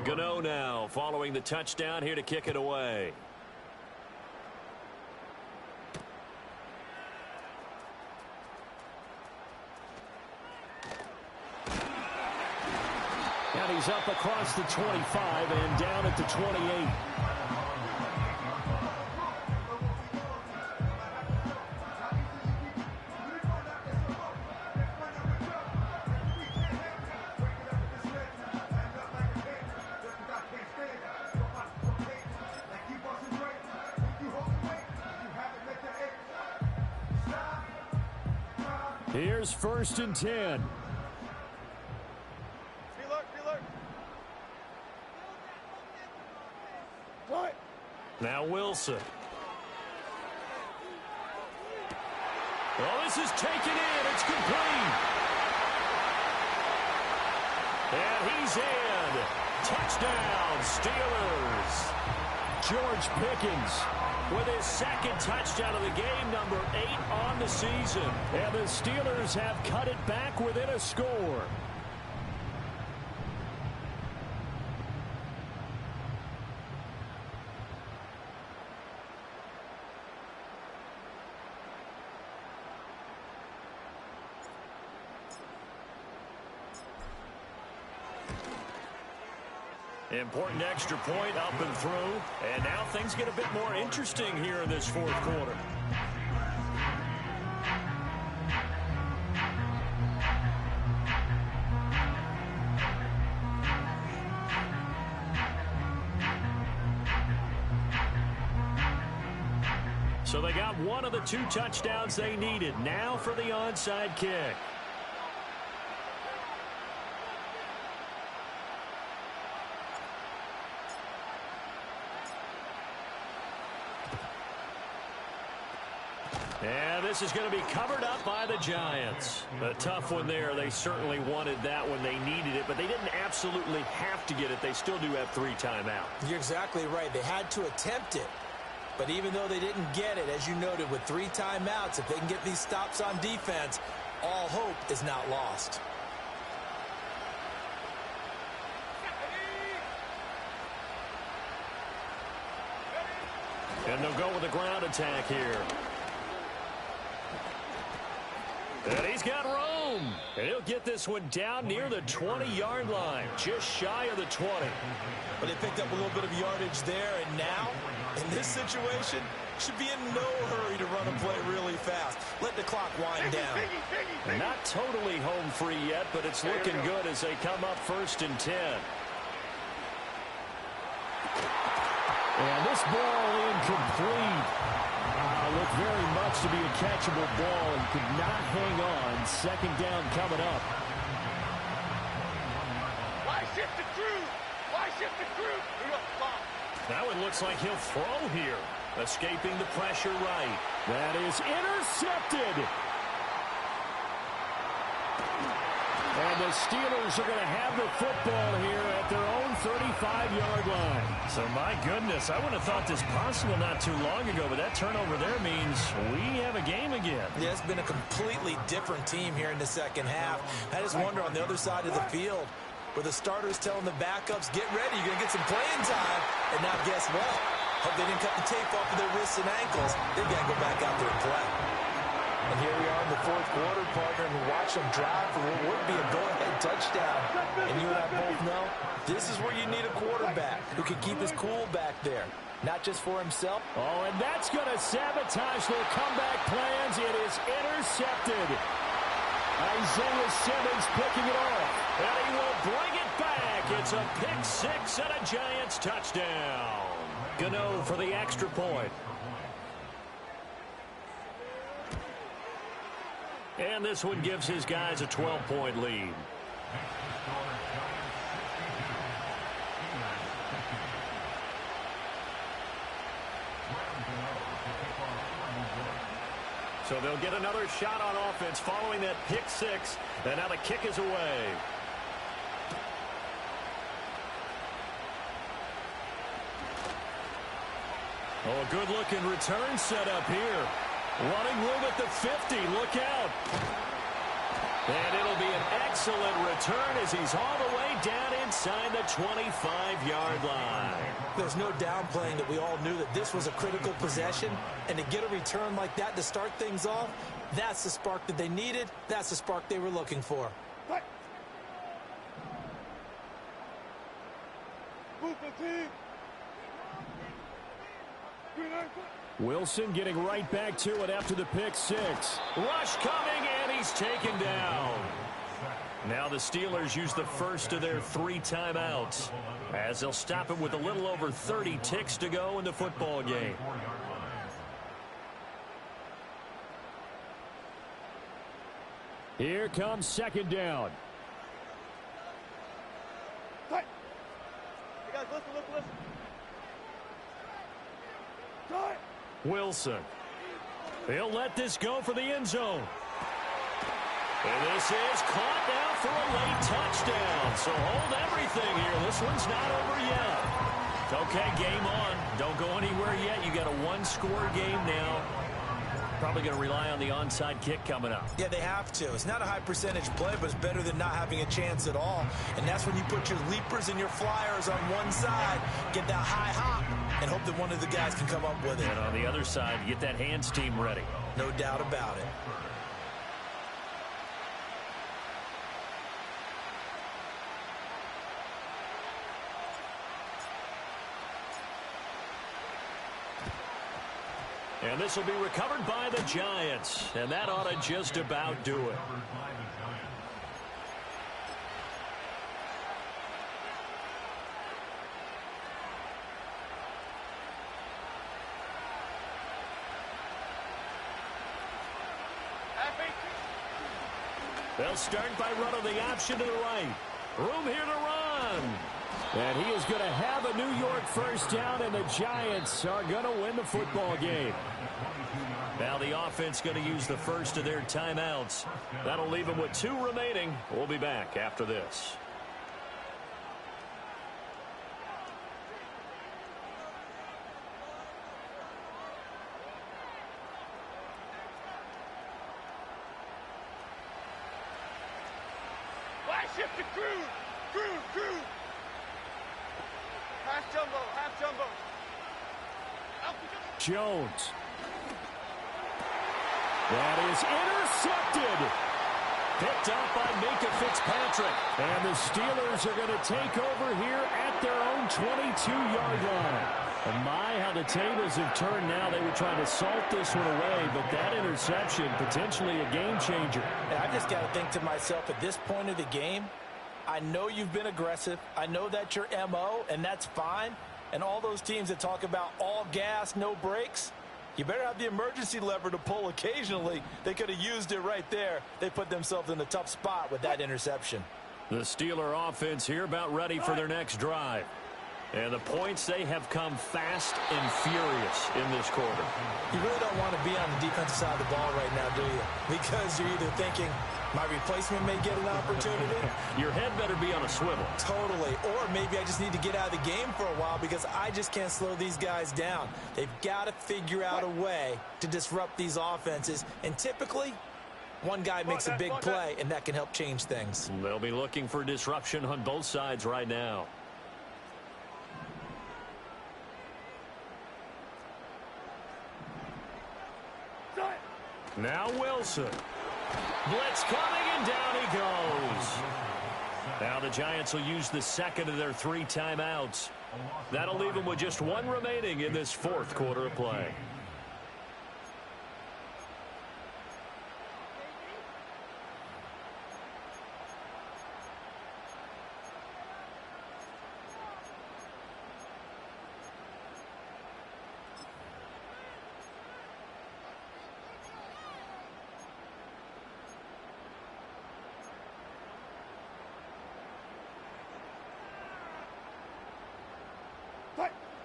Gano now following the touchdown here to kick it away. And he's up across the 25 and down at the 28. Here's 1st and 10. Now Wilson. Oh, this is taken in. It's complete. And he's in. Touchdown, Steelers. George Pickens with his 2nd touchdown of the game, number 8 on the season. And the Steelers have cut it back within a score. Important extra point up and through. And now things get a bit more interesting here in this 4th quarter. So they got one of the 2 touchdowns they needed. Now for the onside kick. And this is going to be covered up by the Giants. A tough one there. They certainly wanted that when they needed it, but they didn't absolutely have to get it. They still do have 3 timeouts. You're exactly right. They had to attempt it. But even though they didn't get it, as you noted, with 3 timeouts, if they can get these stops on defense, all hope is not lost. And they'll go with a ground attack here. And he's got room. And he'll get this one down near the 20-yard line, just shy of the 20. But they picked up a little bit of yardage there, and now, in this situation, should be in no hurry to run a play really fast. Let the clock wind down. Not totally home free yet, but it's looking good as they come up 1st and 10. And this ball incomplete. Looked very much to be a catchable ball and could not hang on. 2nd down coming up. Why shift the crew? Why shift the crew? Now it looks like he'll throw here. Escaping the pressure right. That is intercepted. And the Steelers are going to have the football here at their own 35-yard line. So, my goodness, I wouldn't have thought this possible not too long ago, but that turnover there means we have a game again. Yeah, it's been a completely different team here in the 2nd half. I just wonder on the other side of the field, where the starter's telling the backups, get ready, you're going to get some playing time. And now guess what? Hope they didn't cut the tape off of their wrists and ankles. They've got to go back out there and play. And here we are in the fourth quarter, partner, and we watch them drive for what would be a go-ahead touchdown. And you and I both know this is where you need a quarterback who can keep his cool back there, not just for himself. Oh, and that's going to sabotage their comeback plans. It is intercepted. Isaiah Simmons picking it off. And he will bring it back. It's a pick-6 and a Giants touchdown. Gano for the extra point. And this one gives his guys a 12-point lead. So they'll get another shot on offense following that pick-6. And now the kick is away. Oh, a good-looking return set up here. Running room at the 50. Look out. And it'll be an excellent return as he's all the way down inside the 25-yard line. There's no downplaying that we all knew that this was a critical possession. And to get a return like that to start things off, that's the spark that they needed. That's the spark they were looking for. Wilson getting right back to it after the pick-6. Rush coming, and he's taken down. Now the Steelers use the first of their 3 timeouts as they'll stop it with a little over 30 ticks to go in the football game. Here comes second down. Hey guys, listen. Wilson. He'll let this go for the end zone. And this is caught now for a late touchdown. So hold everything here. This one's not over yet. Okay, game on. Don't go anywhere yet. You got a 1-score game now. Probably going to rely on the onside kick coming up. Yeah, they have to. It's not a high percentage play, but it's better than not having a chance at all. And that's when you put your leapers and your flyers on one side, get that high hop, and hope that one of the guys can come up with it. And on the other side, get that hands team ready. No doubt about it. And this will be recovered by the Giants. And that ought to just about do it. They'll start by running the option to the right. Room here to run. And he is going to have a New York first down, and the Giants are going to win the football game. Now the offense going to use the first of their timeouts. That'll leave them with 2 remaining. We'll be back after this. Wide shift to Cruz. Half jumbo. Jones. That is intercepted. Picked up by Minkah Fitzpatrick. And the Steelers are going to take over here at their own 22-yard line. And my, how the tables have turned now. They were trying to salt this one away, but that interception, potentially a game changer. And I just got to think to myself, at this point of the game, I know you've been aggressive. I know that's your MO, and that's fine. And all those teams that talk about all gas, no brakes, you better have the emergency lever to pull occasionally. They could have used it right there. They put themselves in a tough spot with that interception. The Steeler offense here about ready for their next drive. And the points, they have come fast and furious in this quarter. You really don't want to be on the defensive side of the ball right now, do you? Because you're either thinking, my replacement may get an opportunity. Your head better be on a swivel. Totally. Or maybe I just need to get out of the game for a while because I just can't slow these guys down. They've got to figure out a way to disrupt these offenses. And typically, One guy makes a big play, and that can help change things. They'll be looking for disruption on both sides right now. Now Wilson. Blitz coming, and down he goes. Now the Giants will use the second of their 3 timeouts. That'll leave them with just 1 remaining in this 4th quarter of play.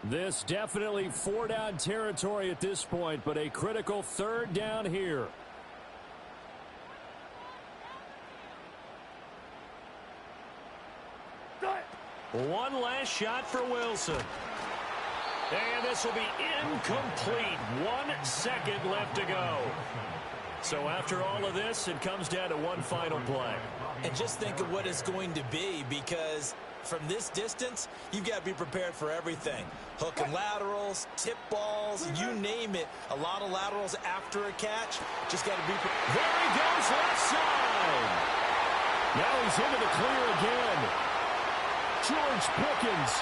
This definitely 4-down territory at this point, but a critical 3rd down here. One last shot for Wilson. And this will be incomplete. 1 second left to go. So after all of this, it comes down to one final play. And just think of what it's going to be, because from this distance, you've got to be prepared for everything. Hook and laterals, tip balls, you name it. A lot of laterals after a catch. Just got to be prepared. There he goes, left side. Now he's into the clear again. George Pickens.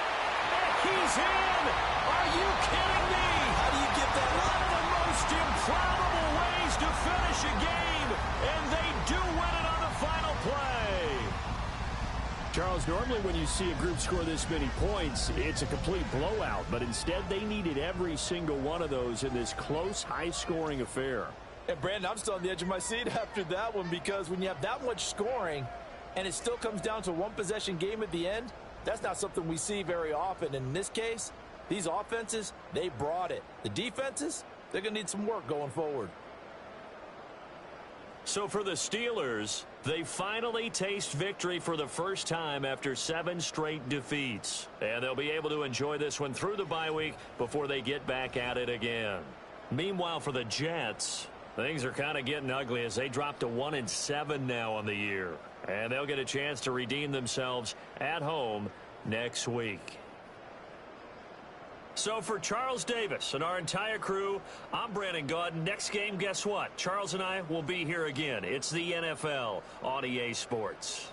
And he's in. Are you kidding me? How do you get that one of the most improbable ways to finish a game, and they do win it on the final play. Charles, normally when you see a group score this many points, it's a complete blowout, but instead they needed every single one of those in this close, high-scoring affair. And Brandon, I'm still on the edge of my seat after that one, because when you have that much scoring and it still comes down to a one-possession game at the end, that's not something we see very often. And in this case, these offenses, they brought it. The defenses, they're going to need some work going forward. So for the Steelers, they finally taste victory for the first time after 7 straight defeats. And they'll be able to enjoy this one through the bye week before they get back at it again. Meanwhile, for the Jets, things are kind of getting ugly as they drop to 1-7 now on the year. And they'll get a chance to redeem themselves at home next week. So for Charles Davis and our entire crew, I'm Brandon Gaudin. Next game, guess what? Charles and I will be here again. It's the NFL on EA Sports.